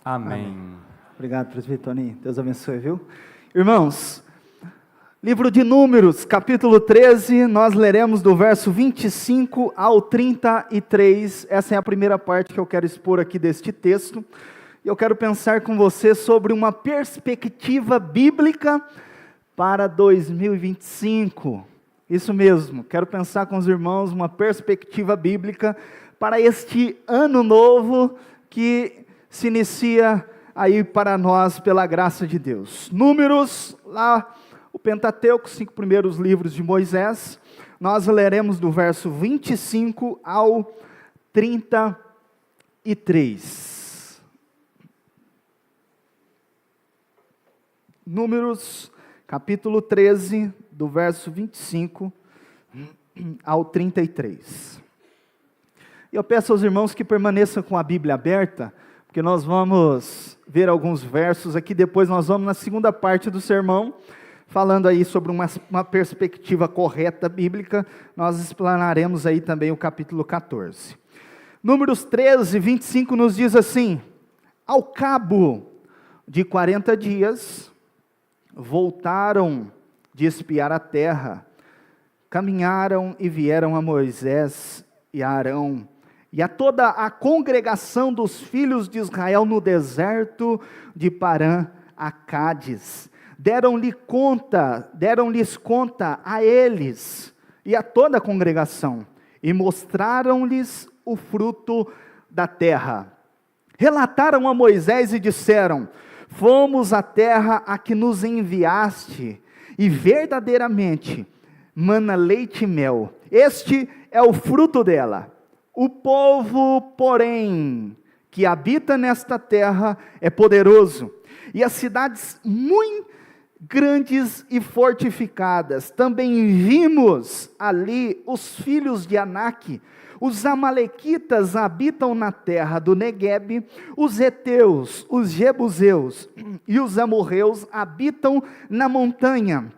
Amém. Obrigado, presbítero Toninho. Deus abençoe, viu? Irmãos, livro de Números, capítulo 13, nós leremos do verso 25 ao 33. Essa é a primeira parte que eu quero expor aqui deste texto. E eu quero pensar com você sobre uma perspectiva bíblica para 2025. Isso mesmo, quero pensar com os irmãos uma perspectiva bíblica para este ano novo que se inicia aí para nós pela graça de Deus. Números, lá o Pentateuco, 5 primeiros livros de Moisés, nós leremos do verso 25 ao 33. Números, capítulo 13, do verso 25 ao 33. Eu peço aos irmãos que permaneçam com a Bíblia aberta, porque nós vamos ver alguns versos aqui, depois nós vamos na segunda parte do sermão, falando aí sobre uma perspectiva correta bíblica, nós explanaremos aí também o capítulo 14. Números 13, 25 nos diz assim: ao cabo de 40 dias, voltaram de espiar a terra, caminharam e vieram a Moisés e a Arão, e a toda a congregação dos filhos de Israel no deserto de Parã a Cádiz. Deram-lhes conta a eles e a toda a congregação, e mostraram-lhes o fruto da terra. Relataram a Moisés e disseram: fomos à terra a que nos enviaste, e verdadeiramente mana leite e mel. Este é o fruto dela. O povo, porém, que habita nesta terra é poderoso, e as cidades muito grandes e fortificadas. Também vimos ali os filhos de Anak. Os amalequitas habitam na terra do Neguebe, os heteus, os jebuseus e os amorreus habitam na montanha.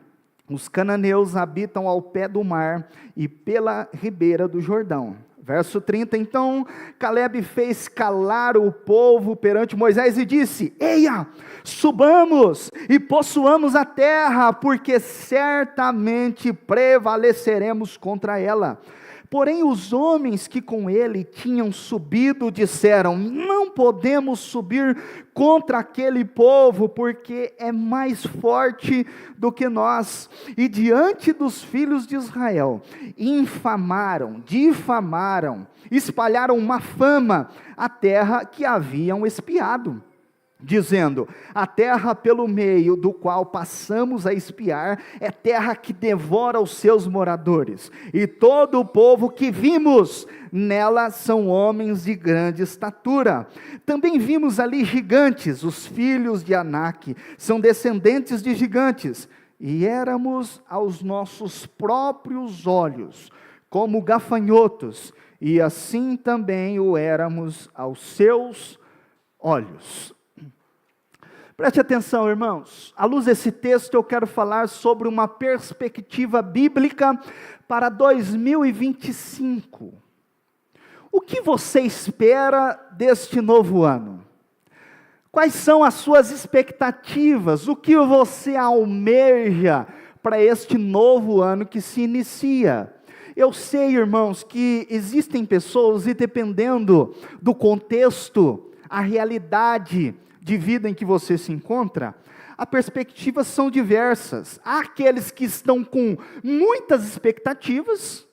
Os cananeus habitam ao pé do mar e pela ribeira do Jordão. Verso 30, então Calebe fez calar o povo perante Moisés e disse: eia, subamos e possuamos a terra, porque certamente prevaleceremos contra ela. Porém os homens que com ele tinham subido disseram: não podemos subir contra aquele povo, porque é mais forte do que nós. E diante dos filhos de Israel, infamaram, difamaram, espalharam uma fama à terra que haviam espiado, dizendo: a terra pelo meio do qual passamos a espiar é terra que devora os seus moradores, e todo o povo que vimos nela são homens de grande estatura. Também vimos ali gigantes, os filhos de Anak são descendentes de gigantes, e éramos aos nossos próprios olhos como gafanhotos, e assim também o éramos aos seus olhos. Preste atenção, irmãos, à luz desse texto eu quero falar sobre uma perspectiva bíblica para 2025. O que você espera deste novo ano? Quais são as suas expectativas? O que você almeja para este novo ano que se inicia? Eu sei, irmãos, que existem pessoas, e dependendo do contexto, a realidade de vida em que você se encontra, as perspectivas são diversas. Há aqueles que estão com muitas expectativas,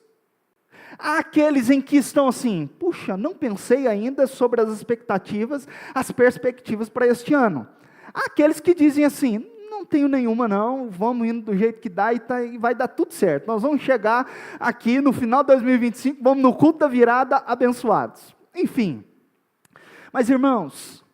há aqueles em que estão assim: puxa, não pensei ainda sobre as expectativas, as perspectivas para este ano. Há aqueles que dizem assim: não tenho nenhuma não, vamos indo do jeito que dá e vai dar tudo certo. Nós vamos chegar aqui no final de 2025, vamos no culto da virada abençoados. Enfim, mas irmãos,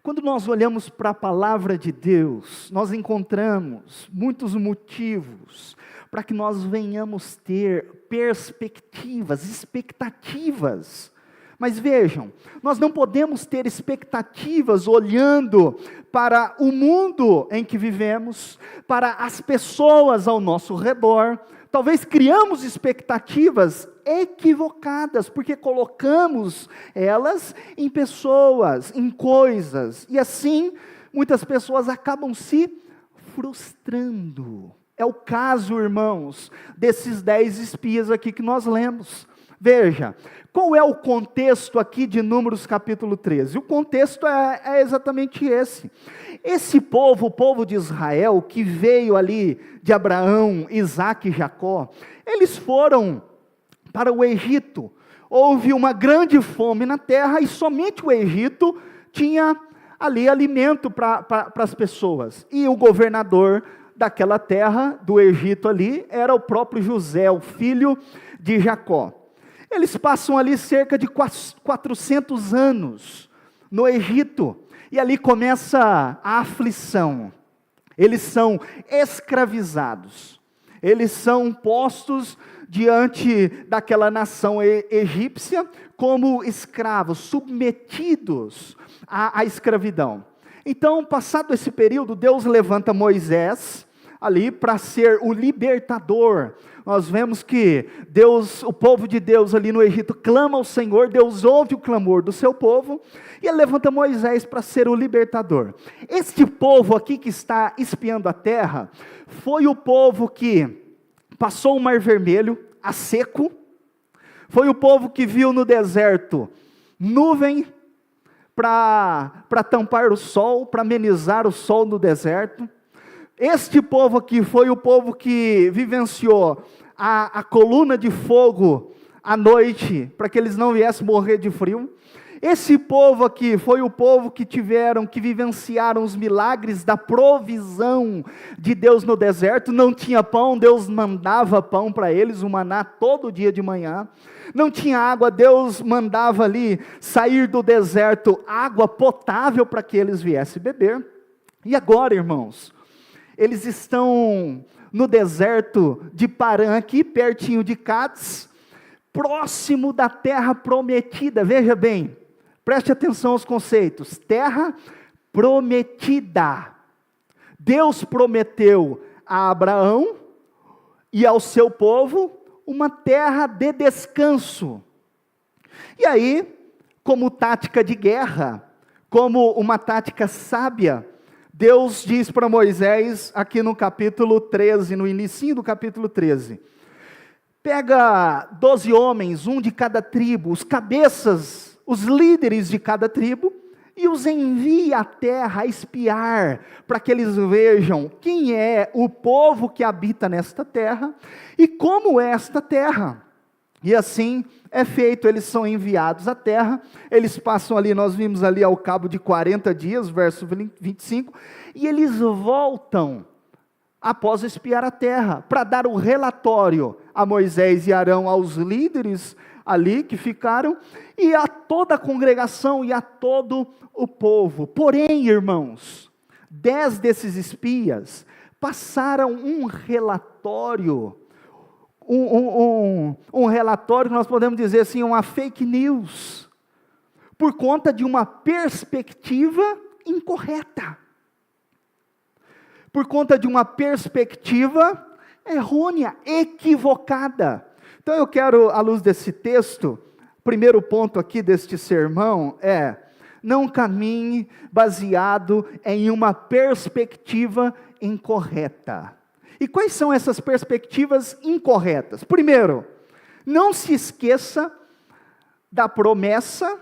quando nós olhamos para a palavra de Deus, nós encontramos muitos motivos para que nós venhamos ter perspectivas, expectativas. Mas vejam, nós não podemos ter expectativas olhando para o mundo em que vivemos, para as pessoas ao nosso redor. Talvez criamos expectativas equivocadas, porque colocamos elas em pessoas, em coisas, e assim muitas pessoas acabam se frustrando. É o caso, irmãos, desses 10 espias aqui que nós lemos. Veja, qual é o contexto aqui de Números capítulo 13? O contexto é exatamente esse. Esse povo, o povo de Israel, que veio ali de Abraão, Isaque e Jacó, eles foram para o Egito. Houve uma grande fome na terra e somente o Egito tinha ali alimento para as pessoas. E o governador daquela terra, do Egito ali, era o próprio José, o filho de Jacó. Eles passam ali cerca de 400 anos no Egito, e ali começa a aflição. Eles são escravizados, eles são postos diante daquela nação egípcia como escravos, submetidos à escravidão. Então, passado esse período, Deus levanta Moisés ali para ser o libertador. Nós vemos que Deus, o povo de Deus ali no Egito clama ao Senhor, Deus ouve o clamor do seu povo, e ele levanta Moisés para ser o libertador. Este povo aqui que está espiando a terra, foi o povo que passou o Mar Vermelho a seco, foi o povo que viu no deserto nuvem para tampar o sol, para amenizar o sol no deserto. Este povo aqui foi o povo que vivenciou a coluna de fogo à noite, para que eles não viessem morrer de frio. Esse povo aqui foi o povo que vivenciaram os milagres da provisão de Deus no deserto. Não tinha pão, Deus mandava pão para eles, o maná todo dia de manhã. Não tinha água, Deus mandava ali sair do deserto água potável para que eles viessem beber. E agora, irmãos, eles estão no deserto de Parã, aqui pertinho de Cádiz, próximo da terra prometida. Veja bem, preste atenção aos conceitos. Terra prometida. Deus prometeu a Abraão e ao seu povo uma terra de descanso. E aí, como tática de guerra, como uma tática sábia, Deus diz para Moisés, aqui no capítulo 13, no início do capítulo 13, pega 12 homens, um de cada tribo, os cabeças, os líderes de cada tribo, e os envia à terra a espiar, para que eles vejam quem é o povo que habita nesta terra, e como é esta terra. E assim é feito, eles são enviados à terra, eles passam ali, nós vimos ali ao cabo de 40 dias, verso 25, e eles voltam, após espiar a terra, para dar o relatório a Moisés e Arão, aos líderes ali que ficaram, e a toda a congregação e a todo o povo. Porém, irmãos, 10 desses espias passaram um relatório, um relatório que nós podemos dizer assim, uma fake news, por conta de uma perspectiva incorreta, por conta de uma perspectiva errônea, equivocada. Então eu quero, à luz desse texto, primeiro ponto aqui deste sermão é: não caminhe baseado em uma perspectiva incorreta. E quais são essas perspectivas incorretas? Primeiro, não se esqueça da promessa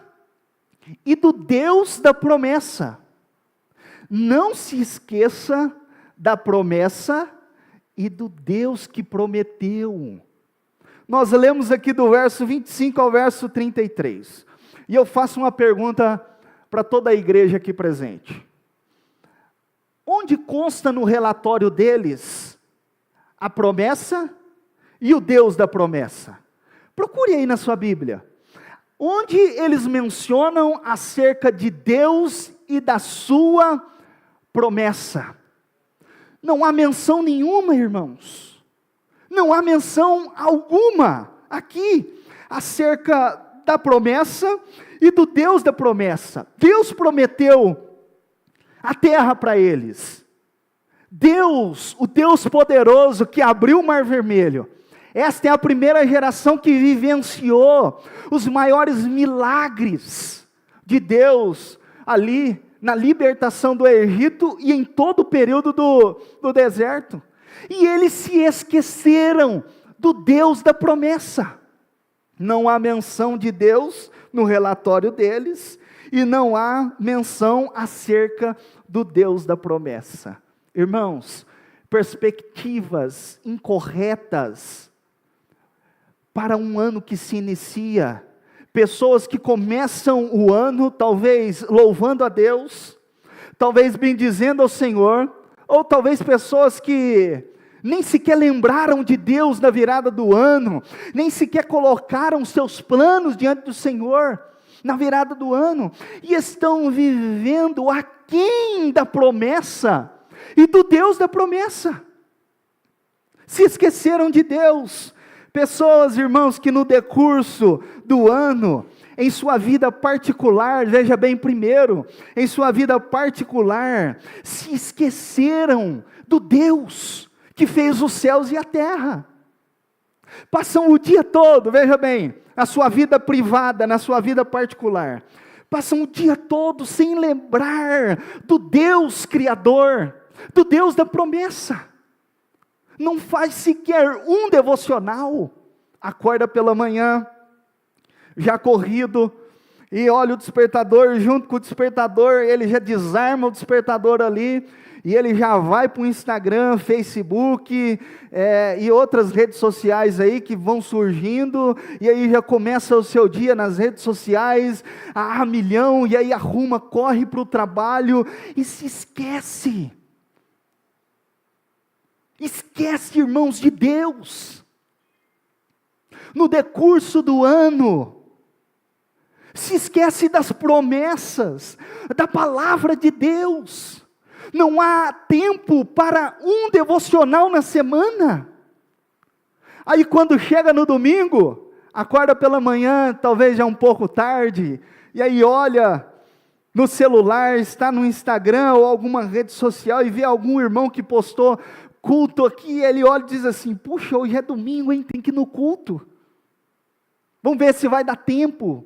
e do Deus da promessa. Não se esqueça da promessa e do Deus que prometeu. Nós lemos aqui do verso 25 ao verso 33. E eu faço uma pergunta para toda a igreja aqui presente. Onde consta no relatório deles a promessa e o Deus da promessa? Procure aí na sua Bíblia. Onde eles mencionam acerca de Deus e da sua promessa? Não há menção nenhuma, irmãos. Não há menção alguma aqui acerca da promessa e do Deus da promessa. Deus prometeu a terra para eles. Deus, o Deus poderoso que abriu o Mar Vermelho, Esta é a primeira geração que vivenciou os maiores milagres de Deus ali na libertação do Egito e em todo o período do deserto. E eles se esqueceram do Deus da promessa. Não há menção de Deus no relatório deles, e não há menção acerca do Deus da promessa. Irmãos, perspectivas incorretas para um ano que se inicia. Pessoas que começam o ano, talvez louvando a Deus, talvez bendizendo ao Senhor, ou talvez pessoas que nem sequer lembraram de Deus na virada do ano, nem sequer colocaram seus planos diante do Senhor na virada do ano, e estão vivendo aquém da promessa e do Deus da promessa. Se esqueceram de Deus. Pessoas, irmãos, que no decurso do ano, em sua vida particular, veja bem primeiro, em sua vida particular, se esqueceram do Deus que fez os céus e a terra. Passam o dia todo, veja bem, na sua vida privada, na sua vida particular, passam o dia todo sem lembrar do Deus Criador, do Deus da promessa. Não faz sequer um devocional, acorda pela manhã, já corrido, e olha o despertador, junto com o despertador, ele já desarma o despertador ali, e ele já vai para o Instagram, Facebook, e outras redes sociais aí que vão surgindo, e aí já começa o seu dia nas redes sociais, a milhão, e aí arruma, corre para o trabalho, e se esquece. Esquece, irmãos, de Deus. No decurso do ano, se esquece das promessas, da palavra de Deus. Não há tempo para um devocional na semana. Aí quando chega no domingo, acorda pela manhã, talvez já um pouco tarde, e aí olha no celular, está no Instagram ou alguma rede social e vê algum irmão que postou culto aqui, ele olha e diz assim, puxa, hoje é domingo, hein? Tem que ir no culto. Vamos ver se vai dar tempo.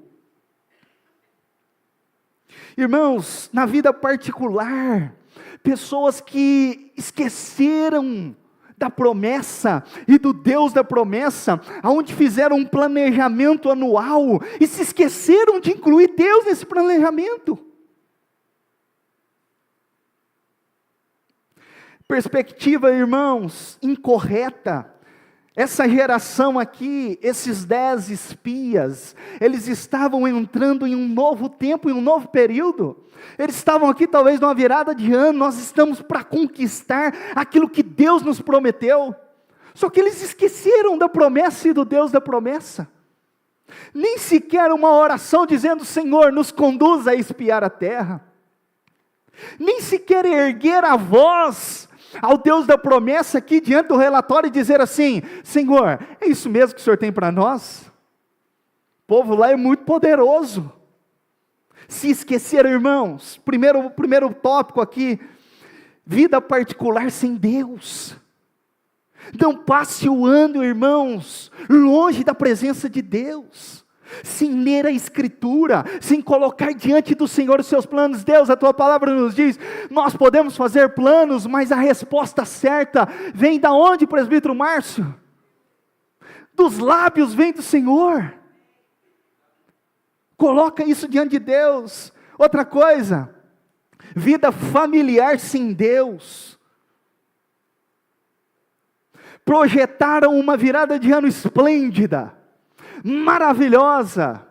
Irmãos, na vida particular, pessoas que esqueceram da promessa e do Deus da promessa, aonde fizeram um planejamento anual e se esqueceram de incluir Deus nesse planejamento. Perspectiva, irmãos, incorreta. Essa geração aqui, esses 10 espias, eles estavam entrando em um novo tempo, em um novo período. Eles estavam aqui talvez numa virada de ano, nós estamos para conquistar aquilo que Deus nos prometeu. Só que eles esqueceram da promessa e do Deus da promessa. Nem sequer uma oração dizendo, Senhor, nos conduz a espiar a terra. Nem sequer erguer a voz ao Deus da promessa aqui diante do relatório e dizer assim, Senhor, é isso mesmo que o Senhor tem para nós? O povo lá é muito poderoso. Se esqueceram, irmãos, primeiro tópico aqui, vida particular sem Deus. Não passe o ano, irmãos, longe da presença de Deus, sem ler a Escritura, sem colocar diante do Senhor os seus planos. Deus, a tua palavra nos diz, nós podemos fazer planos, mas a resposta certa vem da onde, presbítero Márcio? Dos lábios vem do Senhor. Coloca isso diante de Deus. Outra coisa, vida familiar sem Deus. Projetaram uma virada de ano esplêndida, maravilhosa,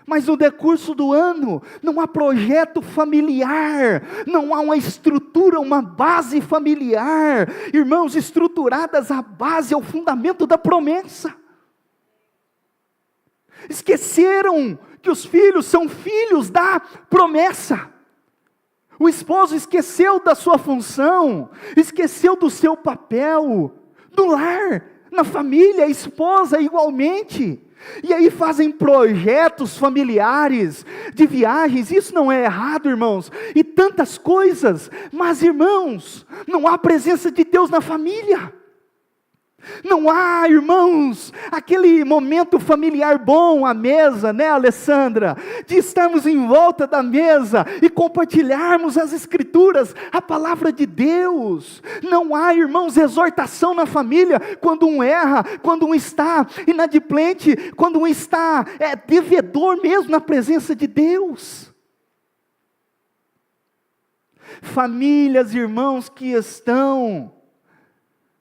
mas no decurso do ano, não há projeto familiar, não há uma estrutura, uma base familiar, irmãos, estruturadas à base, ao fundamento da promessa. Esqueceram que os filhos são filhos da promessa. O esposo esqueceu da sua função, esqueceu do seu papel, do lar, na família, a esposa igualmente. E aí fazem projetos familiares, de viagens, isso não é errado, irmãos, e tantas coisas, mas irmãos, não há presença de Deus na família. Não há, irmãos, aquele momento familiar bom à mesa, né, Alessandra? De estarmos em volta da mesa e compartilharmos as Escrituras, a palavra de Deus. Não há, irmãos, exortação na família quando um erra, quando um está inadimplente, quando um está devedor mesmo na presença de Deus. Famílias, irmãos, que estão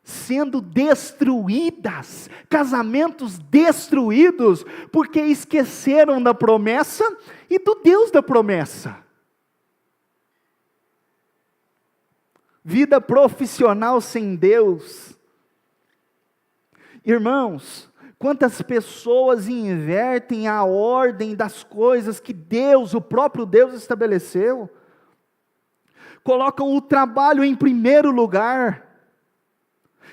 sendo destruídas, casamentos destruídos, porque esqueceram da promessa e do Deus da promessa. Vida profissional sem Deus. Irmãos, quantas pessoas invertem a ordem das coisas que Deus, o próprio Deus estabeleceu, colocam o trabalho em primeiro lugar,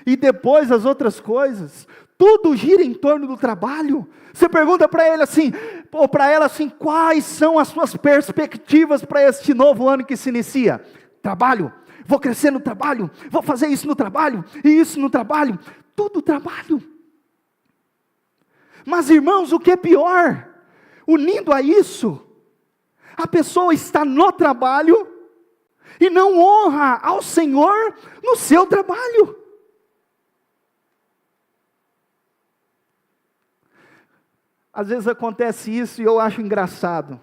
e depois as outras coisas, tudo gira em torno do trabalho. Você pergunta para ele assim, ou para ela assim, quais são as suas perspectivas para este novo ano que se inicia? Trabalho, vou crescer no trabalho, vou fazer isso no trabalho, e isso no trabalho, tudo trabalho. Mas irmãos, o que é pior, unindo a isso, a pessoa está no trabalho, e não honra ao Senhor no seu trabalho. Às vezes acontece isso e eu acho engraçado.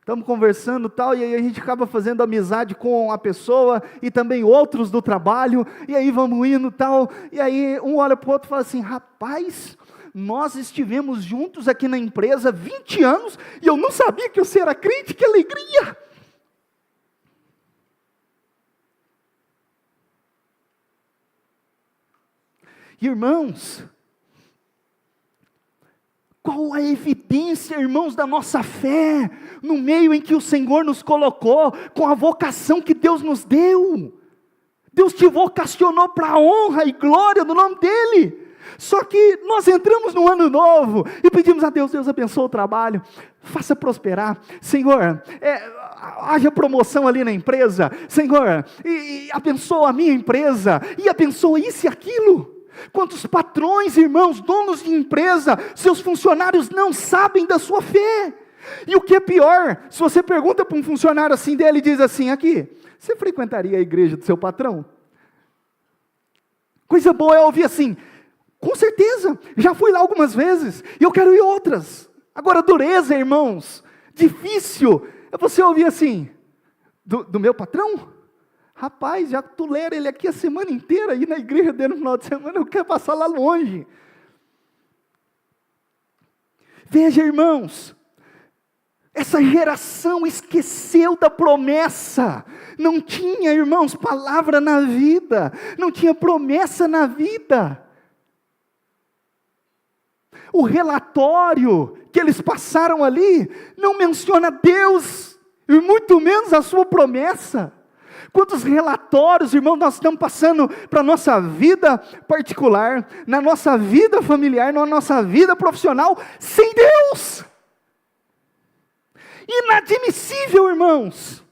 Estamos conversando tal, e aí a gente acaba fazendo amizade com a pessoa, e também outros do trabalho, e aí vamos indo tal, e aí um olha para o outro e fala assim, rapaz, nós estivemos juntos aqui na empresa 20 anos, e eu não sabia que você era crente, que alegria! Irmãos, qual a evidência, irmãos, da nossa fé, no meio em que o Senhor nos colocou, com a vocação que Deus nos deu? Deus te vocacionou para a honra e glória do nome dEle. Só que nós entramos no ano novo, e pedimos a Deus, Deus abençoe o trabalho, faça prosperar, Senhor, haja promoção ali na empresa, Senhor, e abençoa a minha empresa, e abençoa isso e aquilo. Quantos patrões, irmãos, donos de empresa, seus funcionários não sabem da sua fé. E o que é pior, se você pergunta para um funcionário assim dele, e diz assim, aqui, você frequentaria a igreja do seu patrão? Coisa boa é ouvir assim, com certeza, já fui lá algumas vezes, e eu quero ir outras. Agora, dureza, irmãos, difícil, é você ouvir assim, do meu patrão? Rapaz, já tolera ele aqui a semana inteira, ir na igreja dele no final de semana, eu quero passar lá longe. Veja, irmãos, essa geração esqueceu da promessa, não tinha, irmãos, palavra na vida, não tinha promessa na vida. O relatório que eles passaram ali, não menciona Deus, e muito menos a sua promessa. Quantos relatórios, irmão, nós estamos passando para a nossa vida particular, na nossa vida familiar, na nossa vida profissional, sem Deus. Inadmissível, irmãos.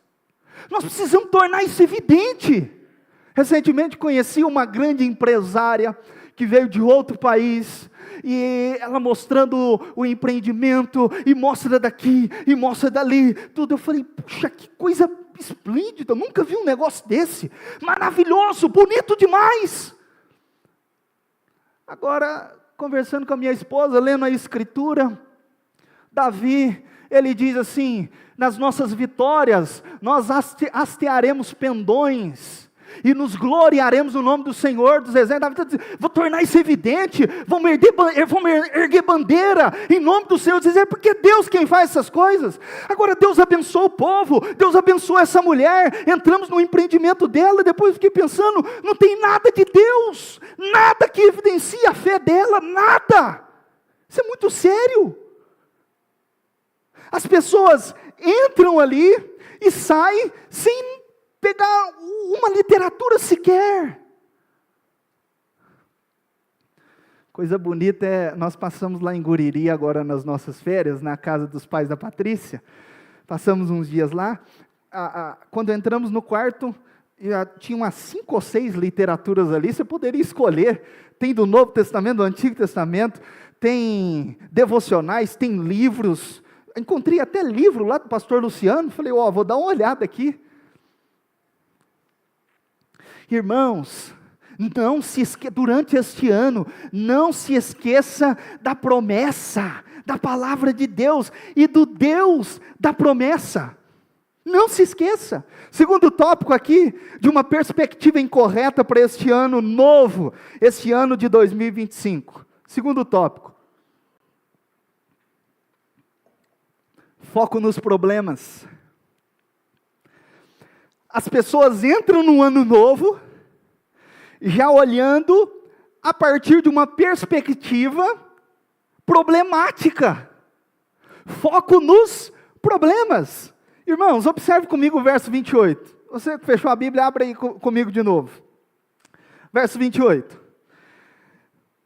Nós precisamos tornar isso evidente. Recentemente conheci uma grande empresária, que veio de outro país, e ela mostrando o empreendimento, e mostra daqui, e mostra dali, tudo. Eu falei, puxa, que coisa esplêndido, eu nunca vi um negócio desse, maravilhoso, bonito demais. Agora, conversando com a minha esposa, lendo a Escritura, Davi, ele diz assim, nas nossas vitórias, nós hastearemos pendões, e nos gloriaremos no nome do Senhor dos Exércitos. Davi está dizendo, vou tornar isso evidente, vamos erguer bandeira, em nome do Senhor dos Exércitos, porque é Deus quem faz essas coisas. Agora Deus abençoou o povo, Deus abençoou essa mulher, entramos no empreendimento dela, depois fiquei pensando, não tem nada de Deus, nada que evidencie a fé dela, nada. Isso é muito sério. As pessoas entram ali e saem sem pegar uma literatura sequer. Coisa bonita é, nós passamos lá em Guriri agora nas nossas férias, na casa dos pais da Patrícia, passamos uns dias lá, quando entramos no quarto, tinha umas 5 ou 6 literaturas ali, você poderia escolher, tem do Novo Testamento, do Antigo Testamento, tem devocionais, tem livros. Encontrei até livro lá do pastor Luciano, falei, vou dar uma olhada aqui. Irmãos, não se esqueça, durante este ano, não se esqueça da promessa, da palavra de Deus e do Deus da promessa. Não se esqueça. Segundo tópico aqui, de uma perspectiva incorreta para este ano novo, este ano de 2025. Segundo tópico. Foco nos problemas. As pessoas entram no ano novo, já olhando a partir de uma perspectiva problemática. Foco nos problemas. Irmãos, observe comigo o verso 28. Você que fechou a Bíblia, abre aí comigo de novo. Verso 28.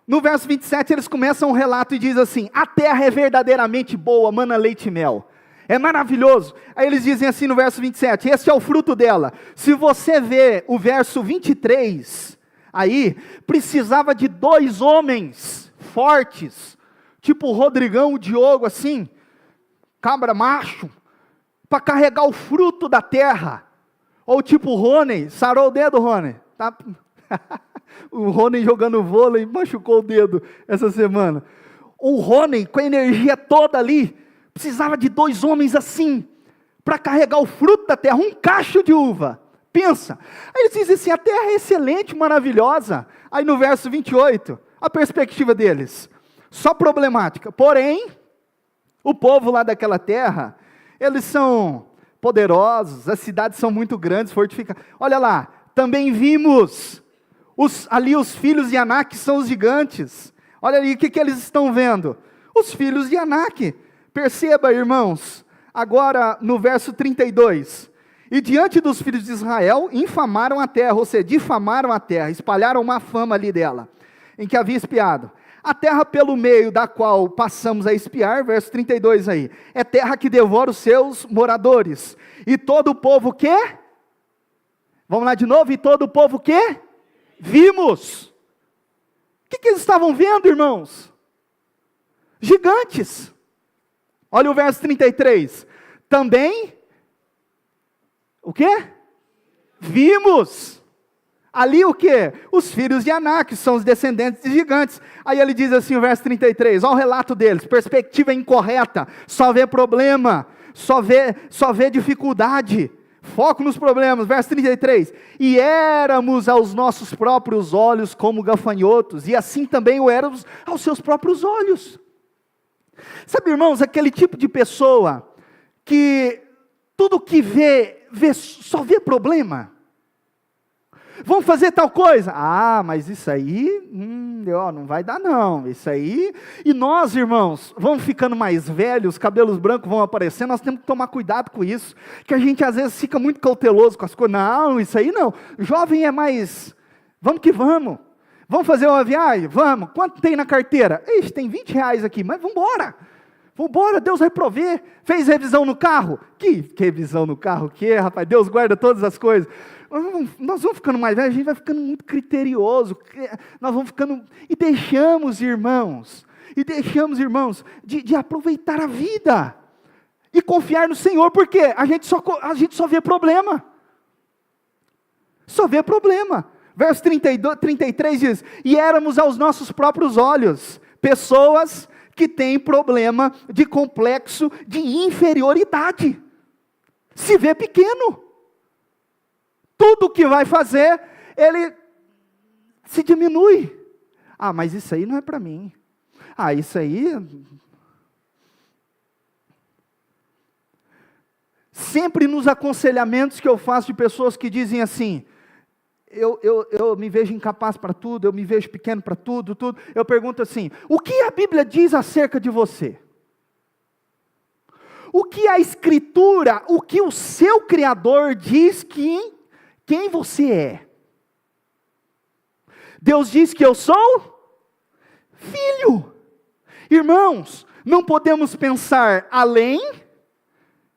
No verso 27, eles começam um relato e diz assim: a terra é verdadeiramente boa, mana leite e mel. É maravilhoso. Aí eles dizem assim no verso 27, este é o fruto dela. Se você vê o verso 23, aí, precisava de 2 homens fortes, tipo o Rodrigão, o Diogo, assim, cabra macho, para carregar o fruto da terra. Ou tipo o Rony, sarou o dedo, Rony? Tá? O Rony jogando vôlei, machucou o dedo essa semana. O Rony, com a energia toda ali, precisava de 2 homens assim, para carregar o fruto da terra, um cacho de uva. Pensa. Aí eles dizem assim, a terra é excelente, maravilhosa. Aí no verso 28, a perspectiva deles, só problemática. Porém, o povo lá daquela terra, eles são poderosos, as cidades são muito grandes, fortificadas. Olha lá, também vimos ali os filhos de Anak, que são os gigantes. Olha ali, o que eles estão vendo? Os filhos de Anak. Perceba, irmãos, agora no verso 32. E diante dos filhos de Israel, infamaram a terra, ou seja, difamaram a terra, espalharam uma fama ali dela, em que havia espiado. A terra pelo meio da qual passamos a espiar, verso 32 aí, é terra que devora os seus moradores. E todo o povo que? Vamos lá de novo, e todo o povo que? Vimos. O que eles estavam vendo, irmãos? Gigantes. Olha o verso 33. Também, o quê? Vimos. Ali o quê? Os filhos de Anak, são os descendentes de gigantes. Aí ele diz assim, o verso 33, olha o relato deles, perspectiva incorreta, só vê problema, só vê dificuldade, foco nos problemas, verso 33, e éramos aos nossos próprios olhos como gafanhotos, e assim também o éramos aos seus próprios olhos. Sabe, irmãos, aquele tipo de pessoa, que tudo que vê só vê problema. Vamos fazer tal coisa? Mas isso aí, não vai dar não, isso aí, e nós, irmãos, vamos ficando mais velhos, cabelos brancos vão aparecendo, nós temos que tomar cuidado com isso, que a gente às vezes fica muito cauteloso com as coisas, não, isso aí não, jovem é mais, vamos que vamos fazer uma viagem? Vamos, quanto tem na carteira? Ixi, tem R$20 aqui, mas vamos embora, Deus vai prover. Fez revisão no carro? Que revisão no carro que é, rapaz? Deus guarda todas as coisas. Nós vamos ficando mais velhos, a gente vai ficando muito criterioso, nós vamos ficando, e deixamos, irmãos, de aproveitar a vida, e confiar no Senhor, porque a gente só vê problema, verso 33 diz, e éramos aos nossos próprios olhos, pessoas que têm problema de complexo de inferioridade, se vê pequeno, tudo que vai fazer, ele se diminui. Mas isso aí não é para mim. Isso aí... Sempre nos aconselhamentos que eu faço de pessoas que dizem assim, eu me vejo incapaz para tudo, eu me vejo pequeno para tudo, eu pergunto assim, o que a Bíblia diz acerca de você? O que a Escritura, o que o seu Criador diz quem você é? Deus diz que eu sou filho. Irmãos, não podemos pensar além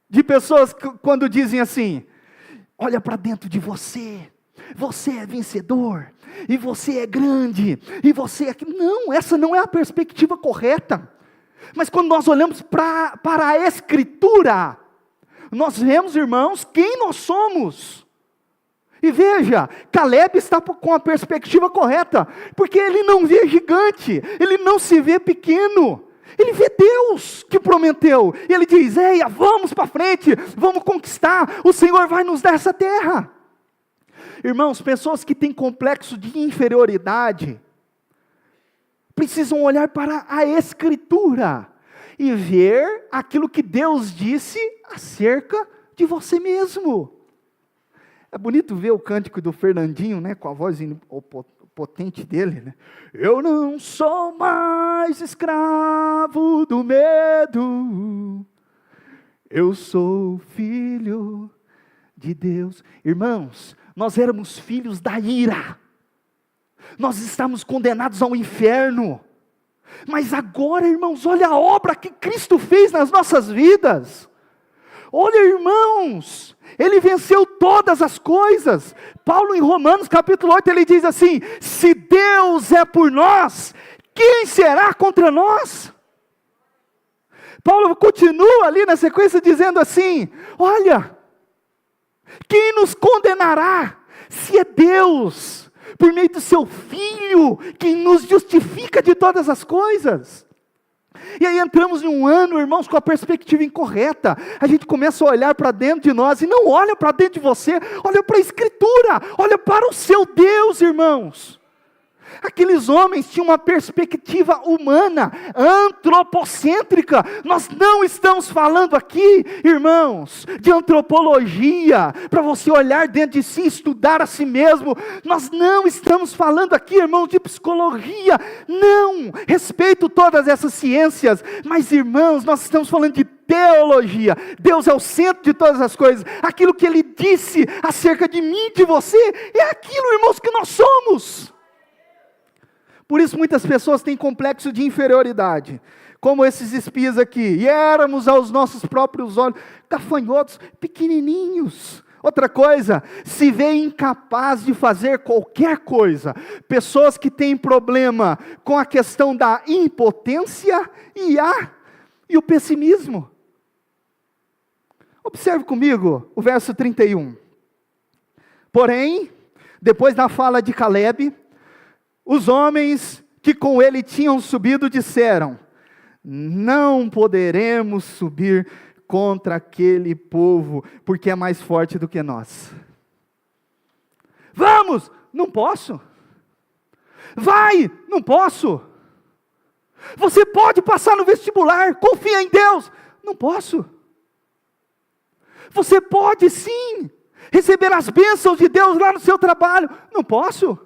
de pessoas que, quando dizem assim, olha para dentro de você, você é vencedor, e você é grande, e você é... Não, essa não é a perspectiva correta. Mas quando nós olhamos para a Escritura, nós vemos, irmãos, quem nós somos. E veja, Caleb está com a perspectiva correta, porque ele não vê gigante, ele não se vê pequeno, ele vê Deus que prometeu, e ele diz: eia, vamos para frente, vamos conquistar, o Senhor vai nos dar essa terra. Irmãos, pessoas que têm complexo de inferioridade, precisam olhar para a Escritura, e ver aquilo que Deus disse acerca de você mesmo. É bonito ver o cântico do Fernandinho, né, com a voz potente dele, né? Eu não sou mais escravo do medo, eu sou filho de Deus. Irmãos, nós éramos filhos da ira, nós estamos condenados ao inferno, mas agora, irmãos, olha a obra que Cristo fez nas nossas vidas. Olha, irmãos, Ele venceu todas as coisas. Paulo em Romanos capítulo 8, ele diz assim: se Deus é por nós, quem será contra nós? Paulo continua ali na sequência dizendo assim: olha, quem nos condenará, se é Deus, por meio do seu Filho, quem nos justifica de todas as coisas. E aí entramos em um ano, irmãos, com a perspectiva incorreta. A gente começa a olhar para dentro de nós, e não olha para dentro de você, olha para a Escritura, olha para o seu Deus, irmãos. Aqueles homens tinham uma perspectiva humana, antropocêntrica. Nós não estamos falando aqui, irmãos, de antropologia, para você olhar dentro de si, estudar a si mesmo. Nós não estamos falando aqui, irmãos, de psicologia. Não, respeito todas essas ciências, mas, irmãos, nós estamos falando de teologia. Deus é o centro de todas as coisas. Aquilo que Ele disse acerca de mim, de você, é aquilo, irmãos, que nós somos. Por isso muitas pessoas têm complexo de inferioridade, como esses espias aqui. E éramos aos nossos próprios olhos gafanhotos, pequenininhos. Outra coisa, se vê incapaz de fazer qualquer coisa. Pessoas que têm problema com a questão da impotência e o pessimismo. Observe comigo o verso 31. Porém, depois da fala de Caleb, os homens que com ele tinham subido disseram: não poderemos subir contra aquele povo, porque é mais forte do que nós. Vamos! Não posso. Vai! Não posso. Você pode passar no vestibular, confia em Deus. Não posso. Você pode sim receber as bênçãos de Deus lá no seu trabalho. Não posso.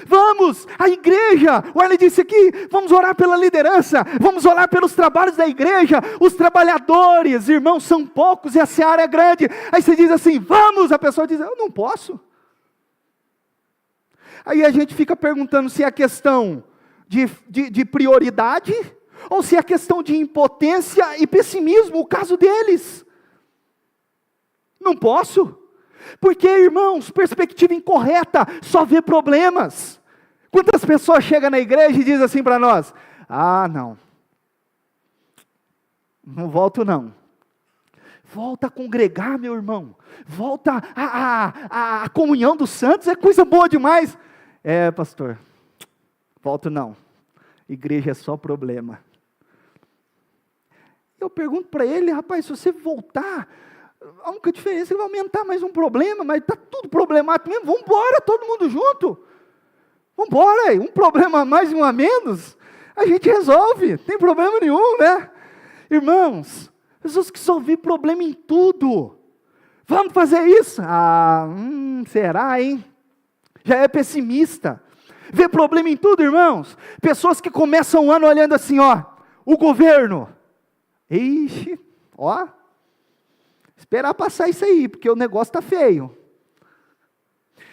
Vamos, a igreja, o Arley disse aqui, vamos orar pela liderança, vamos orar pelos trabalhos da igreja, os trabalhadores, irmãos, são poucos e a seara é grande. Aí você diz assim, vamos, a pessoa diz, eu não posso. Aí a gente fica perguntando se é questão de prioridade, ou se é questão de impotência e pessimismo, o caso deles. Não posso. Porque, irmãos, perspectiva incorreta, só vê problemas. Quantas pessoas chegam na igreja e dizem assim para nós: não volto não. Volta a congregar, meu irmão. Volta a comunhão dos santos, é coisa boa demais. Pastor, volto não. Igreja é só problema. Eu pergunto para ele: rapaz, se você voltar, a única diferença é que vai aumentar mais um problema, mas está tudo problemático mesmo. Vamos embora, todo mundo junto. Vamos embora, um problema a mais e um a menos, a gente resolve, não tem problema nenhum, né? Irmãos, pessoas que só vê problema em tudo. Vamos fazer isso? Será, hein? Já é pessimista. Vê problema em tudo, irmãos. Pessoas que começam o ano olhando assim, o governo. Ixi, esperar passar isso aí, porque o negócio está feio.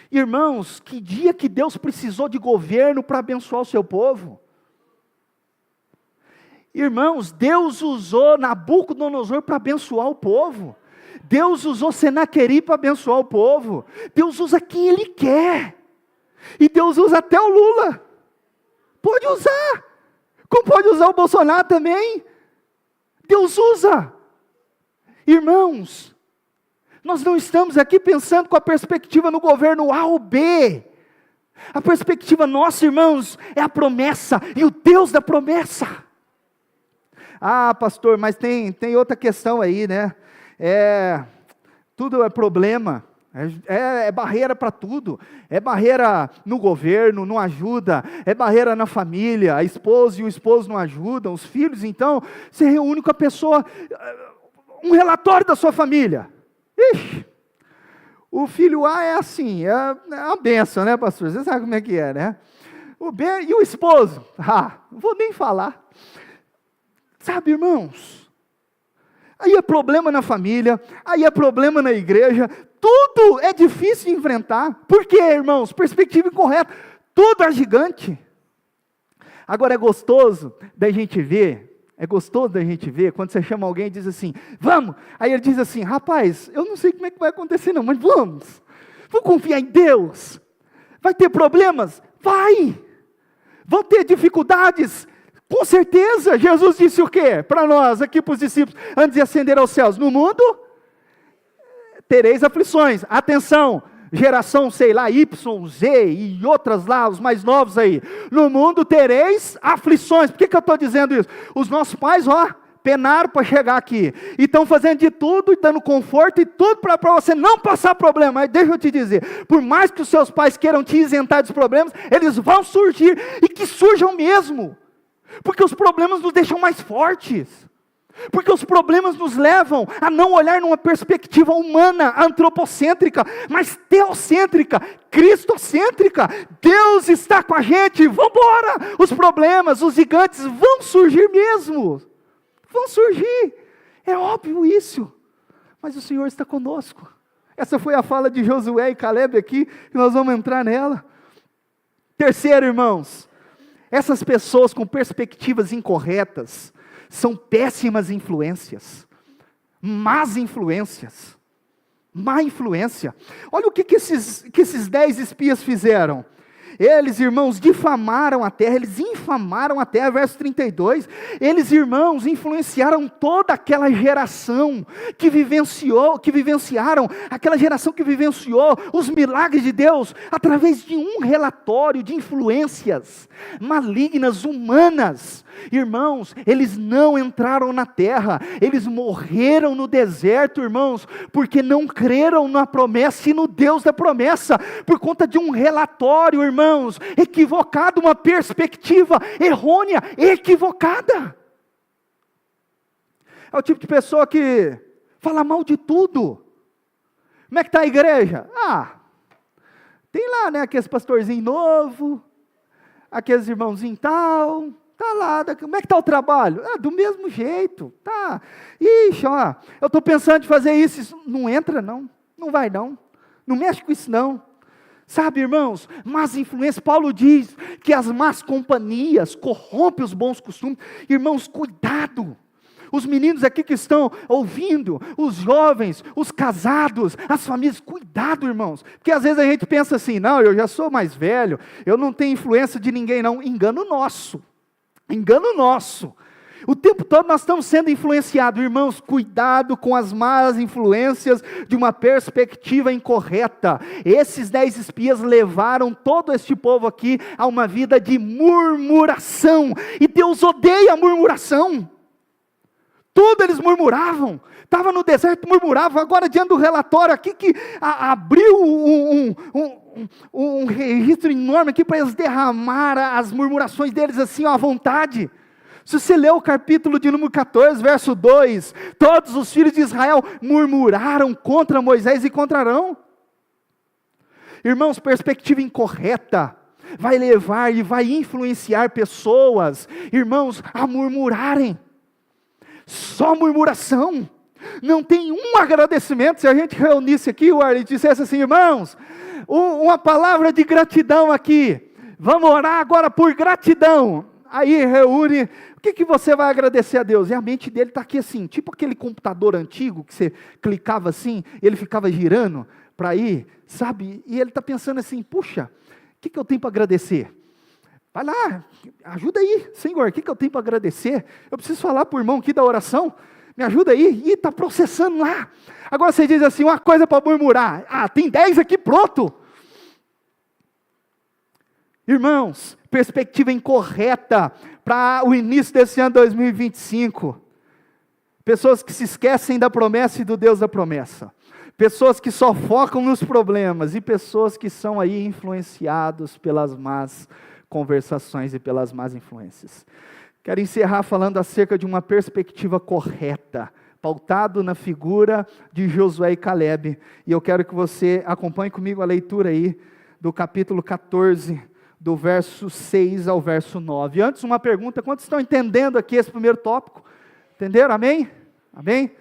Irmãos, que dia que Deus precisou de governo para abençoar o seu povo? Irmãos, Deus usou Nabucodonosor para abençoar o povo. Deus usou Senaqueribe para abençoar o povo. Deus usa quem Ele quer. E Deus usa até o Lula. Pode usar. Como pode usar o Bolsonaro também. Deus usa. Irmãos, nós não estamos aqui pensando com a perspectiva no governo A ou B. A perspectiva nossa, irmãos, é a promessa e o Deus da promessa. Ah, pastor, mas tem outra questão aí, né? Tudo é problema, é barreira para tudo, é barreira no governo, não ajuda, é barreira na família, a esposa e o esposo não ajudam, os filhos, então, você reúne com a pessoa, um relatório da sua família. Ixi, o filho A é assim, é uma benção, né, pastor? Você sabe como é que é, né? E o esposo? Não vou nem falar. Sabe, irmãos? Aí é problema na família, aí é problema na igreja, tudo é difícil de enfrentar. Por quê, irmãos? Perspectiva incorreta, tudo é gigante. Agora é gostoso da gente ver quando você chama alguém e diz assim, vamos, aí ele diz assim, rapaz, eu não sei como é que vai acontecer não, mas vamos confiar em Deus. Vai ter problemas? Vai. Vão ter dificuldades? Com certeza. Jesus disse o quê? Para nós, aqui para os discípulos, antes de ascender aos céus, no mundo tereis aflições. Atenção, geração, sei lá, Y, Z e outras lá, os mais novos aí. No mundo tereis aflições. Por que eu estou dizendo isso? Os nossos pais, penaram para chegar aqui. E estão fazendo de tudo, e dando conforto e tudo para você não passar problema. Mas deixa eu te dizer, por mais que os seus pais queiram te isentar dos problemas, eles vão surgir, e que surjam mesmo. Porque os problemas nos deixam mais fortes. Porque os problemas nos levam a não olhar numa perspectiva humana, antropocêntrica, mas teocêntrica, cristocêntrica. Deus está com a gente, vamos embora. Os problemas, os gigantes vão surgir mesmo. Vão surgir. É óbvio isso. Mas o Senhor está conosco. Essa foi a fala de Josué e Caleb aqui, e nós vamos entrar nela. Terceiro, irmãos, essas pessoas com perspectivas incorretas são péssimas influências, más influências, má influência. Olha o que esses 10 espias fizeram. Eles, irmãos, difamaram a terra, eles infamaram a terra, verso 32. Eles, irmãos, influenciaram toda aquela geração que vivenciaram, aquela geração que vivenciou os milagres de Deus, através de um relatório de influências malignas, humanas. Irmãos, eles não entraram na terra, eles morreram no deserto, irmãos, porque não creram na promessa e no Deus da promessa, por conta de um relatório, irmãos, equivocado, uma perspectiva errônea, equivocada. É o tipo de pessoa que fala mal de tudo. Como é que está a igreja? Tem lá, né, aqueles pastorzinhos novos, aqueles irmãozinhos tal. Está lá, como é que está o trabalho? Do mesmo jeito, tá. Ixi, eu estou pensando em fazer isso não entra não, não vai não mexe com isso não. Sabe, irmãos, más influências, Paulo diz que as más companhias corrompem os bons costumes. Irmãos, cuidado. Os meninos aqui que estão ouvindo, os jovens, os casados, as famílias, cuidado, irmãos, porque às vezes a gente pensa assim, não, eu já sou mais velho, eu não tenho influência de ninguém não, engano nosso. O tempo todo nós estamos sendo influenciados. Irmãos, cuidado com as más influências de uma perspectiva incorreta. Esses 10 espias levaram todo este povo aqui a uma vida de murmuração. E Deus odeia a murmuração. Tudo eles murmuravam. Estava no deserto, murmuravam. Agora diante do relatório aqui que abriu um registro enorme aqui para eles derramar as murmurações deles assim à vontade. Se você ler o capítulo de número 14, verso 2, todos os filhos de Israel murmuraram contra Moisés e contra Arão. Irmãos, perspectiva incorreta vai levar e vai influenciar pessoas, irmãos, a murmurarem. Só murmuração. Não tem um agradecimento. Se a gente reunisse aqui, o Arley dissesse assim, irmãos, uma palavra de gratidão aqui, vamos orar agora por gratidão. Aí reúne o que você vai agradecer a Deus? E a mente dele está aqui assim, tipo aquele computador antigo, que você clicava assim, e ele ficava girando para ir, sabe? E ele está pensando assim, puxa, o que eu tenho para agradecer? Vai lá, ajuda aí, Senhor, o que eu tenho para agradecer? Eu preciso falar para o irmão aqui da oração, me ajuda aí, e está processando lá. Agora você diz assim, uma coisa para murmurar, tem 10 aqui pronto. Irmãos, perspectiva incorreta para o início desse ano 2025. Pessoas que se esquecem da promessa e do Deus da promessa. Pessoas que só focam nos problemas e pessoas que são aí influenciados pelas más conversações e pelas más influências. Quero encerrar falando acerca de uma perspectiva correta, pautado na figura de Josué e Calebe. E eu quero que você acompanhe comigo a leitura aí do capítulo 14, do verso 6 ao verso 9. Antes, uma pergunta: quantos estão entendendo aqui esse primeiro tópico? Entenderam? Amém? Amém?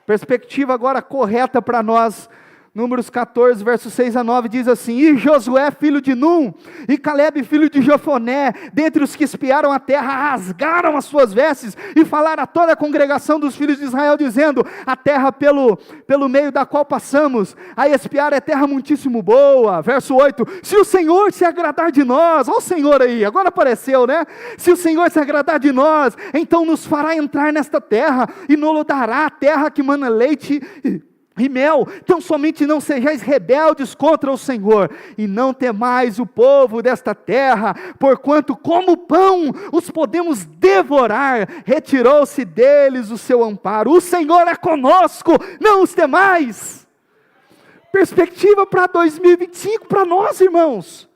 Perspectiva agora correta para nós. Números 14, versos 6 a 9, diz assim: E Josué, filho de Num, e Calebe, filho de Jefoné, dentre os que espiaram a terra, rasgaram as suas vestes, e falaram a toda a congregação dos filhos de Israel, dizendo: A terra pelo meio da qual passamos, a espiar é terra muitíssimo boa. Verso 8, se o Senhor se agradar de nós, olha o Senhor aí, agora apareceu, né? Se o Senhor se agradar de nós, então nos fará entrar nesta terra, e nos dará a terra que mana leite e mel. Então somente não sejais rebeldes contra o Senhor, e não temais o povo desta terra, porquanto como pão os podemos devorar. Retirou-se deles o seu amparo. O Senhor é conosco, não os temais. Perspectiva para 2025 para nós, irmãos.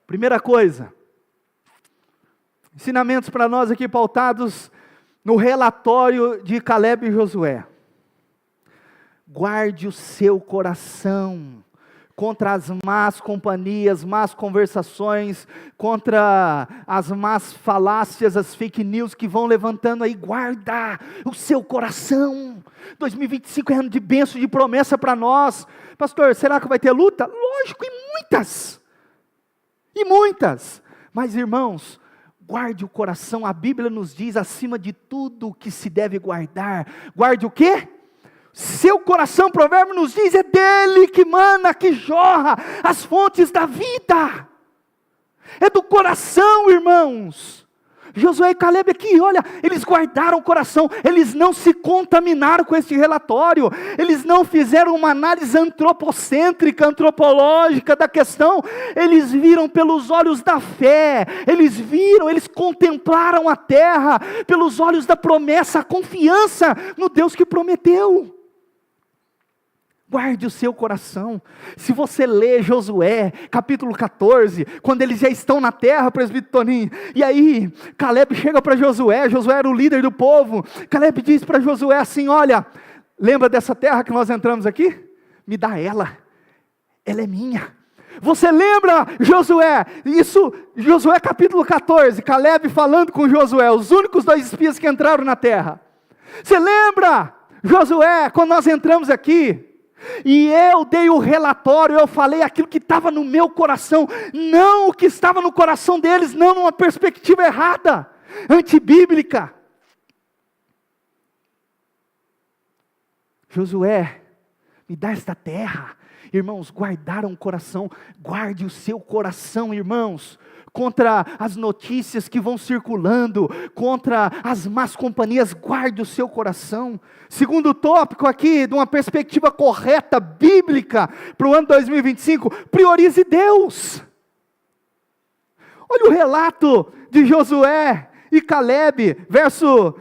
Primeira coisa, ensinamentos para nós aqui pautados no relatório de Calebe e Josué. Guarde o seu coração contra as más companhias, más conversações, contra as más falácias, as fake news que vão levantando aí. Guarda o seu coração. 2025 é ano de bênção, de promessa para nós. Pastor, será que vai ter luta? Lógico, e muitas. E muitas. Mas irmãos, guarde o coração. A Bíblia nos diz, acima de tudo que se deve guardar, guarde o quê? Seu coração. Provérbio nos diz, é dele que mana, que jorra as fontes da vida. É do coração, irmãos. Josué e Calebe aqui, olha, eles guardaram o coração, eles não se contaminaram com esse relatório, eles não fizeram uma análise antropocêntrica, antropológica da questão, eles viram pelos olhos da fé, eles contemplaram a terra, pelos olhos da promessa, a confiança no Deus que prometeu. Guarde o seu coração. Se você lê Josué, capítulo 14, quando eles já estão na terra, presbítero Toninho, e aí Calebe chega para Josué, Josué era o líder do povo, Calebe diz para Josué assim, olha, lembra dessa terra que nós entramos aqui? Me dá ela é minha. Você lembra, Josué, isso, Josué capítulo 14, Calebe falando com Josué, os únicos 2 espias que entraram na terra. Você lembra, Josué, quando nós entramos aqui, e eu dei o relatório, eu falei aquilo que estava no meu coração, não o que estava no coração deles, não numa perspectiva errada, antibíblica. Josué, me dá esta terra. Irmãos, guardaram o coração. Guarde o seu coração, irmãos, contra as notícias que vão circulando, contra as más companhias. Guarde o seu coração. Segundo tópico aqui, de uma perspectiva correta, bíblica, para o ano 2025, priorize Deus. Olha o relato de Josué e Calebe, verso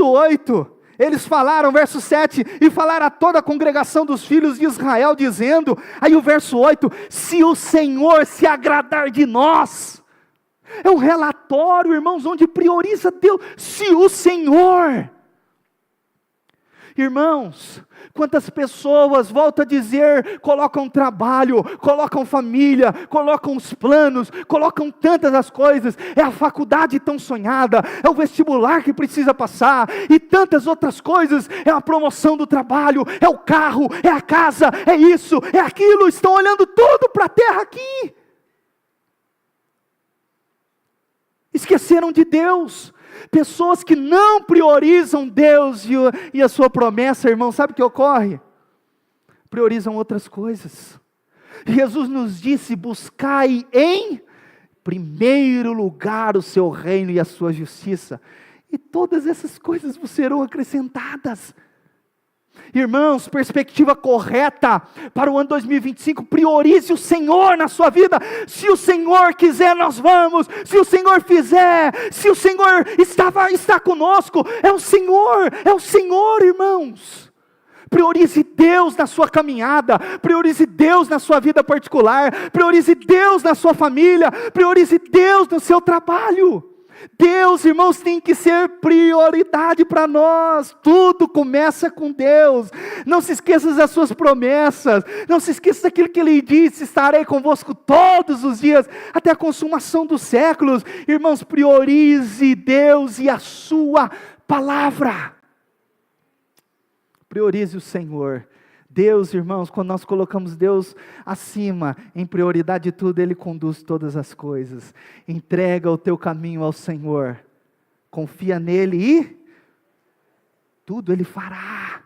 8. Eles falaram, verso 7, e falaram a toda a congregação dos filhos de Israel, dizendo, aí o verso 8, se o Senhor se agradar de nós. É um relatório, irmãos, onde prioriza Deus, se o Senhor. Irmãos, quantas pessoas, volto a dizer, colocam trabalho, colocam família, colocam os planos, colocam tantas as coisas, é a faculdade tão sonhada, é o vestibular que precisa passar, e tantas outras coisas, é a promoção do trabalho, é o carro, é a casa, é isso, é aquilo, estão olhando tudo para a terra aqui. Esqueceram de Deus. Pessoas que não priorizam Deus e a sua promessa, irmão, sabe o que ocorre? Priorizam outras coisas. Jesus nos disse: buscai em primeiro lugar o seu reino e a sua justiça, e todas essas coisas vos serão acrescentadas. Irmãos, perspectiva correta para o ano 2025, priorize o Senhor na sua vida. Se o Senhor quiser, nós vamos. Se o Senhor fizer, se o Senhor está conosco, é o Senhor, irmãos. Priorize Deus na sua caminhada, priorize Deus na sua vida particular, priorize Deus na sua família, priorize Deus no seu trabalho. Deus, irmãos, tem que ser prioridade para nós. Tudo começa com Deus. Não se esqueça das suas promessas, não se esqueça daquilo que Ele disse: estarei convosco todos os dias, até a consumação dos séculos. Irmãos, priorize Deus e a sua palavra. Priorize o Senhor. Deus, irmãos, quando nós colocamos Deus acima, em prioridade de tudo, Ele conduz todas as coisas. Entrega o teu caminho ao Senhor, confia nele e tudo Ele fará.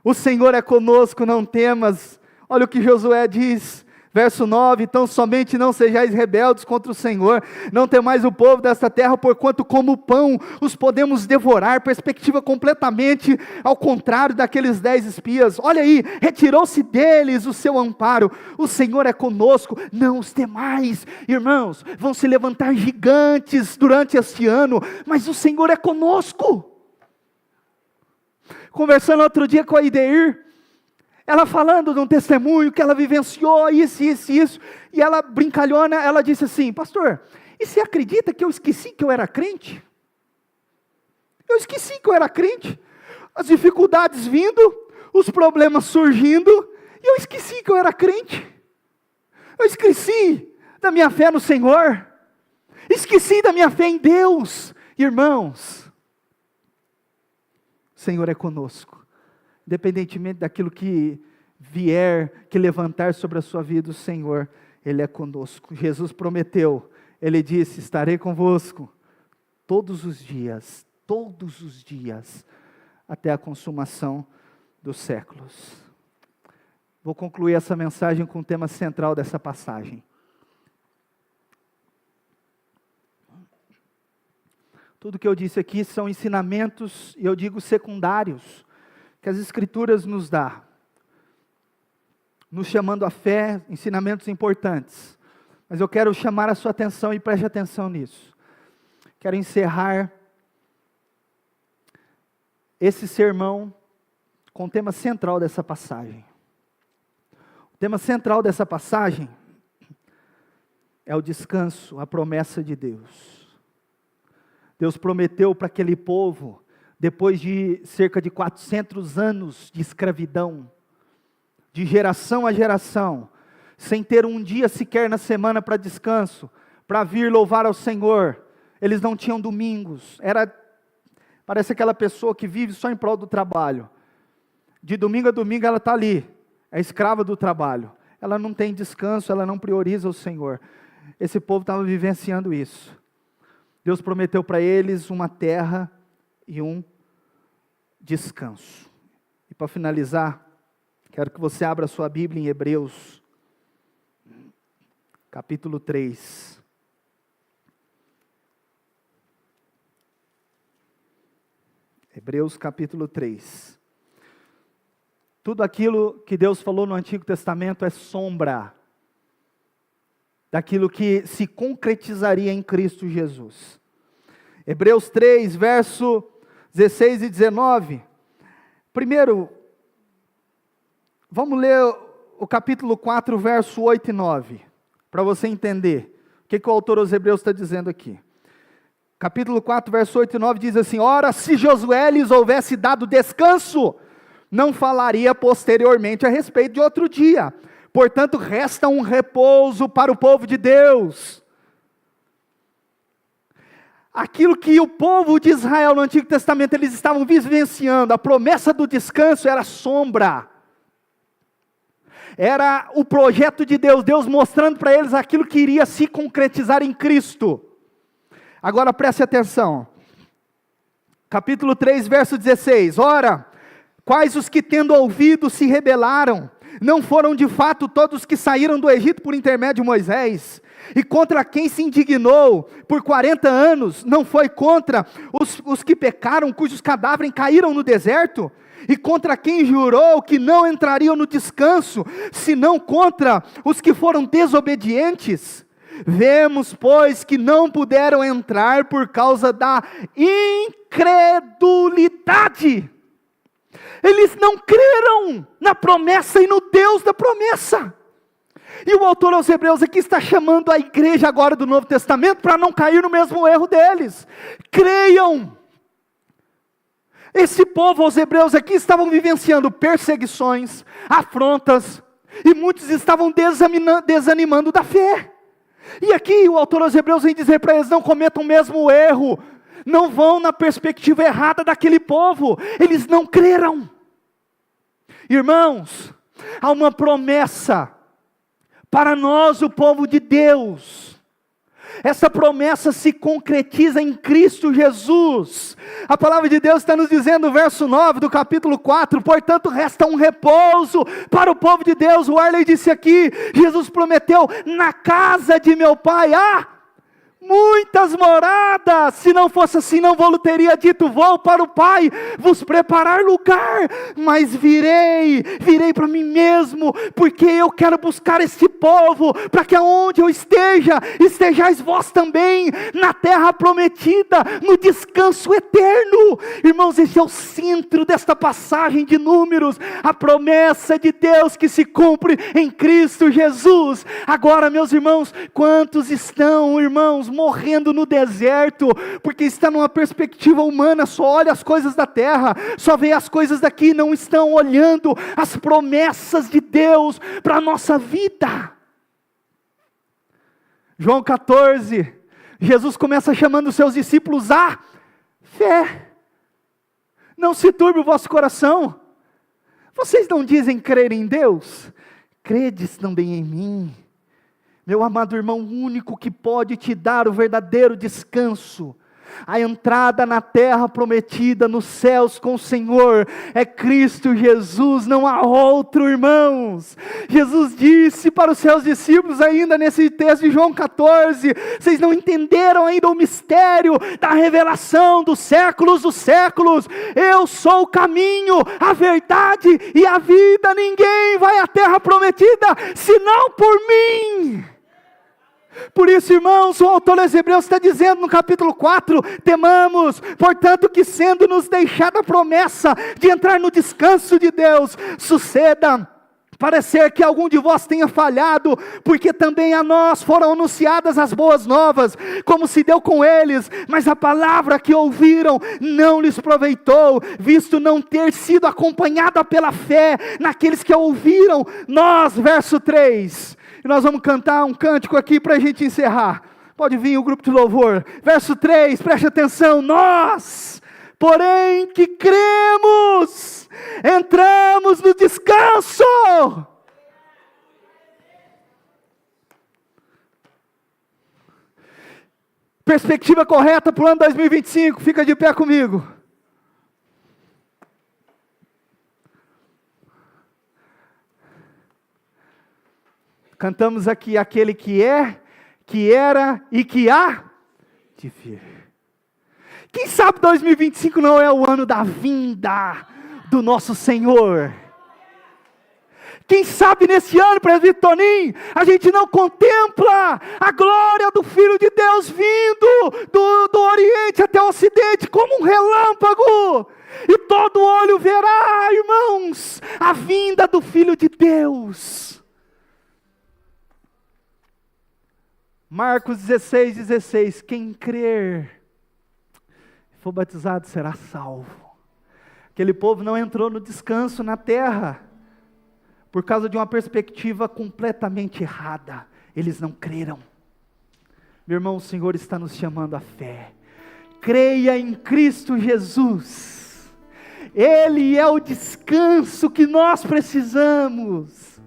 O Senhor é conosco, não temas. Olha o que Josué diz, verso 9: então somente não sejais rebeldes contra o Senhor, não temais o povo desta terra, porquanto como pão os podemos devorar. Perspectiva completamente ao contrário daqueles 10 espias. Olha aí, retirou-se deles o seu amparo. O Senhor é conosco, não os temais. Irmãos, vão se levantar gigantes durante este ano, mas o Senhor é conosco. Conversando outro dia com a Ideir, ela falando de um testemunho que ela vivenciou, isso, e ela brincalhona, ela disse assim: pastor, e você acredita que eu esqueci que eu era crente? Eu esqueci que eu era crente, as dificuldades vindo, os problemas surgindo, e eu esqueci que eu era crente. Eu esqueci da minha fé no Senhor, esqueci da minha fé em Deus. Irmãos, o Senhor é conosco. Independentemente daquilo que vier, que levantar sobre a sua vida, o Senhor, Ele é conosco. Jesus prometeu, Ele disse: estarei convosco todos os dias, até a consumação dos séculos. Vou concluir essa mensagem com o tema central dessa passagem. Tudo que eu disse aqui são ensinamentos, e eu digo secundários, que as Escrituras nos dá, nos chamando à fé, ensinamentos importantes. Mas eu quero chamar a sua atenção, e preste atenção nisso. Quero encerrar esse sermão com o tema central dessa passagem. O tema central dessa passagem é o descanso, a promessa de Deus. Deus prometeu para aquele povo, depois de cerca de 400 anos de escravidão, de geração a geração, sem ter um dia sequer na semana para descanso, para vir louvar ao Senhor. Eles não tinham domingos, parece aquela pessoa que vive só em prol do trabalho. De domingo a domingo ela está ali, é escrava do trabalho. Ela não tem descanso, ela não prioriza o Senhor. Esse povo estava vivenciando isso. Deus prometeu para eles uma terra e um descanso. E para finalizar, quero que você abra a sua Bíblia em Hebreus, capítulo 3. Hebreus capítulo 3. Tudo aquilo que Deus falou no Antigo Testamento é sombra daquilo que se concretizaria em Cristo Jesus. Hebreus 3, verso 16 e 19. Primeiro, vamos ler o capítulo 4, verso 8 e 9, para você entender o que o autor aos Hebreus está dizendo aqui. Capítulo 4, verso 8 e 9 diz assim: ora, se Josué lhes houvesse dado descanso, não falaria posteriormente a respeito de outro dia. Portanto, resta um repouso para o povo de Deus. Aquilo que o povo de Israel no Antigo Testamento eles estavam vivenciando, a promessa do descanso era sombra. Era o projeto de Deus, Deus mostrando para eles aquilo que iria se concretizar em Cristo. Agora preste atenção. Capítulo 3, verso 16. Ora, quais os que tendo ouvido se rebelaram? Não foram de fato todos que saíram do Egito por intermédio de Moisés? E contra quem se indignou por 40 anos, não foi contra os que pecaram, cujos cadáveres caíram no deserto? E contra quem jurou que não entrariam no descanso, senão contra os que foram desobedientes? Vemos, pois, que não puderam entrar por causa da incredulidade. Eles não creram na promessa e no Deus da promessa. E o autor aos Hebreus aqui está chamando a igreja agora do Novo Testamento para não cair no mesmo erro deles. Creiam. Esse povo, os Hebreus aqui, estavam vivenciando perseguições, afrontas, e muitos estavam desanimando da fé. E aqui o autor aos Hebreus vem dizer para eles: não cometam o mesmo erro, não vão na perspectiva errada daquele povo, eles não creram. Irmãos, há uma promessa para nós, o povo de Deus. Essa promessa se concretiza em Cristo Jesus. A palavra de Deus está nos dizendo no verso 9 do capítulo 4, portanto resta um repouso para o povo de Deus. O Arley disse aqui, Jesus prometeu: na casa de meu pai há muitas moradas. Se não fosse assim, não vou teria dito: vou para o Pai vos preparar lugar. Mas virei para mim mesmo, porque eu quero buscar este povo, para que aonde eu esteja, estejais vós também, na terra prometida, no descanso eterno. Irmãos, esse é o centro desta passagem de Números, a promessa de Deus que se cumpre em Cristo Jesus. Agora, meus irmãos, quantos estão, irmãos, morrendo no deserto, porque está numa perspectiva humana, só olha as coisas da terra, só vê as coisas daqui, não estão olhando as promessas de Deus para a nossa vida. João 14, Jesus começa chamando os seus discípulos à fé. Não se turbe o vosso coração. Vocês não dizem crer em Deus? Credes também em mim. Meu amado irmão, o único que pode te dar o verdadeiro descanso, a entrada na terra prometida, nos céus com o Senhor, é Cristo Jesus, não há outro, irmãos. Jesus disse para os seus discípulos ainda nesse texto de João 14, vocês não entenderam ainda o mistério da revelação dos séculos, eu sou o caminho, a verdade e a vida, ninguém vai à terra prometida, senão por mim. Por isso, irmãos, o autor aos Hebreus está dizendo no capítulo 4, temamos, portanto, que sendo nos deixada a promessa de entrar no descanso de Deus, suceda parecer que algum de vós tenha falhado, porque também a nós foram anunciadas as boas novas, como se deu com eles, mas a palavra que ouviram não lhes proveitou, visto não ter sido acompanhada pela fé naqueles que a ouviram. Nós, verso 3, e nós vamos cantar um cântico aqui para a gente encerrar. Pode vir o grupo de louvor. Verso 3, preste atenção. Nós, porém que cremos, entramos no descanso. Perspectiva correta para o ano 2025. Fica de pé comigo. Cantamos aqui: aquele que é, que era e que há de vir. Quem sabe 2025 não é o ano da vinda do nosso Senhor? Quem sabe nesse ano, presbítero Toninho, a gente não contempla a glória do Filho de Deus vindo do Oriente até o Ocidente como um relâmpago, e todo olho verá, irmãos, a vinda do Filho de Deus. Marcos 16, quem crer e for batizado será salvo. Aquele povo não entrou no descanso na terra, por causa de uma perspectiva completamente errada, eles não creram. Meu irmão, o Senhor está nos chamando à fé. Creia em Cristo Jesus, Ele é o descanso que nós precisamos.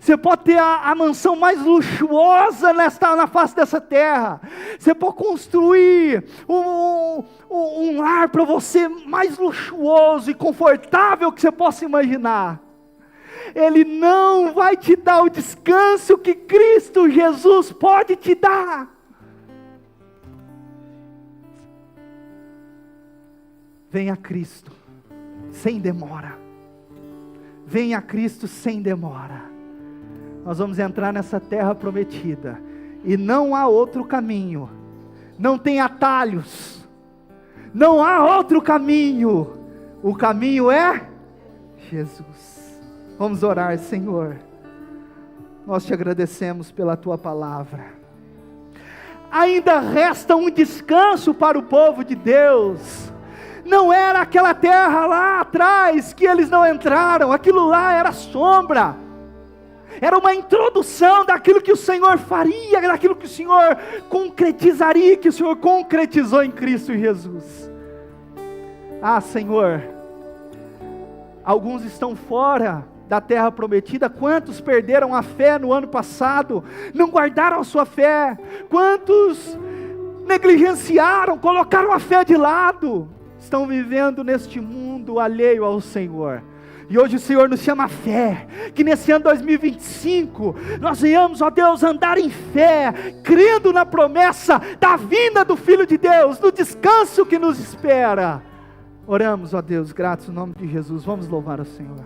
Você pode ter a mansão mais luxuosa na face dessa terra. Você pode construir um lar para você mais luxuoso e confortável que você possa imaginar. Ele não vai te dar o descanso que Cristo Jesus pode te dar. Venha a Cristo, sem demora. Venha a Cristo sem demora. Nós vamos entrar nessa terra prometida, e não há outro caminho, não tem atalhos, não há outro caminho, o caminho é Jesus. Vamos orar. Senhor, nós te agradecemos pela tua palavra. Ainda resta um descanso para o povo de Deus. Não era aquela terra lá atrás que eles não entraram, aquilo lá era sombra. Era uma introdução daquilo que o Senhor faria, daquilo que o Senhor concretizaria, que o Senhor concretizou em Cristo Jesus. Ah, Senhor, alguns estão fora da terra prometida. Quantos perderam a fé no ano passado, não guardaram a sua fé? Quantos negligenciaram, colocaram a fé de lado? Estão vivendo neste mundo alheio ao Senhor. E hoje o Senhor nos chama a fé, que nesse ano 2025, nós venhamos, ó Deus, andar em fé, crendo na promessa da vinda do Filho de Deus, no descanso que nos espera. Oramos, ó Deus, gratos no nome de Jesus. Vamos louvar o Senhor.